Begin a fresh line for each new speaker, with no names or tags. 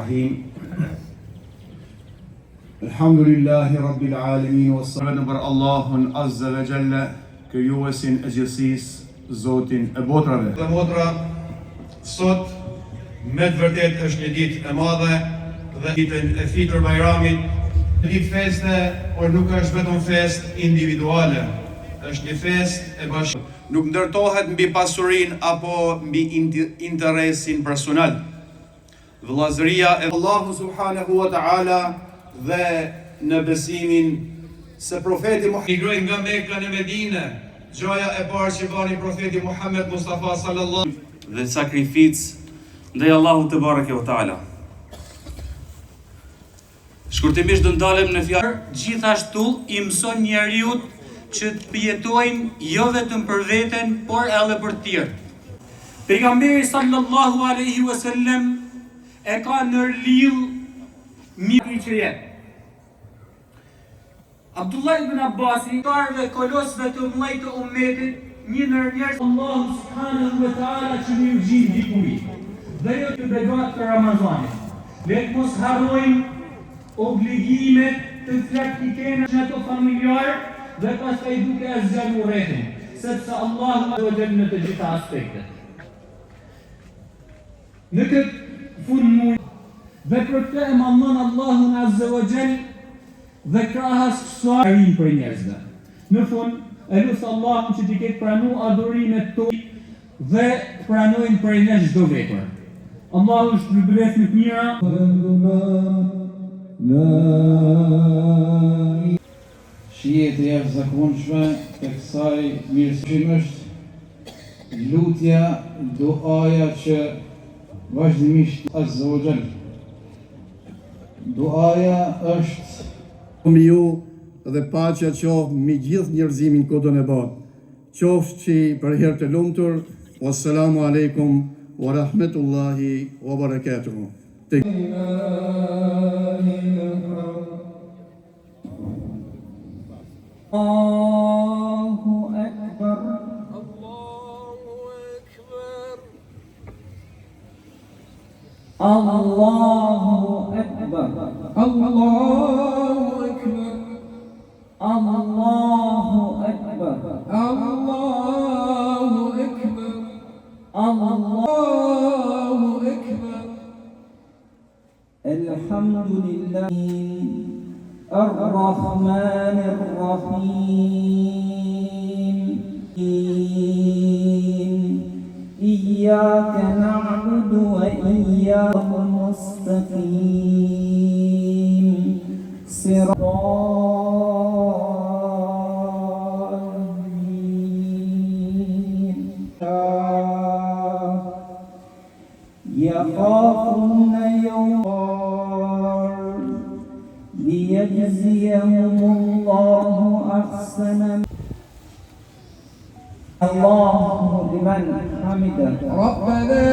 Bismillahirrahmanirrahim. Elhamdulillahi Rabbil Alamin. Wassalatu për Allahun Azza wa Jalla, krijuesin e gjithësisë, Zotin e botrave.
Dhe motra, sot me të vërtet është një ditë e madhe dhe ditën e Fitr Bajramit, një ditë feste, por nuk është vetëm fest individuale, është një fest e bashkë.
Nuk ndërtohet mbi pasurinë apo mbi interesin personal. Vëllazëria e Allahu subhanahu wa ta'ala dhe në besimin se profeti Muhammed
Migroi nga Mekka në Medinë, gjoja e parë që bani profeti Muhammed Mustafa sallallahu
dhe sakrificë ndaj Allahut te bareke ve taala. Shkurtimisht do ndalem në fjalë, gjithashtu i mëson njeriu që të jetojnë jo vetëm për veten, por edhe për të tjerë. Pejgamberi sallallahu alaihi wasallam e ka ndërlill mirë që jetë. Abdullah ibn Abbasi, tarve kolosve të mëdhenj të ummetit, një ndër njerëz Allahu subhanahu wa taala që më gjin dikuri. Dhe jo të begat për Ramazanit. Le të mos harrojmë obligimet të cilat i kemi në ato familjar dhe pastaj duke zgjatur rrethin, sepse Allahu azza wa jalla në të gjitha aspektet. Në këtë fund muaj dhe për të e mallon Allahun azza wa jalla dhe krahas kësaj për njerëzve. Në fund, e lutë Allahun që t'i ketë pranu adhurimet tona dhe pranojnë për ne çdo vepër. Allahu është shpërblet me të mira.
Shihet e jashtëzakonshme të kësaj mirësimi është lutja, duaja që vazhdimisht Azza wa Jall. Duaja është
me ju dhe paqja qoftë mbi gjithë njerëzimin kudo në botë. Qofshi për herë të lumtur. Wassalamu alaikum wa rahmetullahi wa barakatuh.
Allahu Akbar. Allahu Akbar. Allahu Akbar. Allahu Akbar. Allahu Akbar. Allahu Akbar. Elhamdulillah. الرحمن الرحيم إياك نعبد وإياك نستقيم يخافون يوما ليجزيهم الله أحسن الله لمن حمده ربنا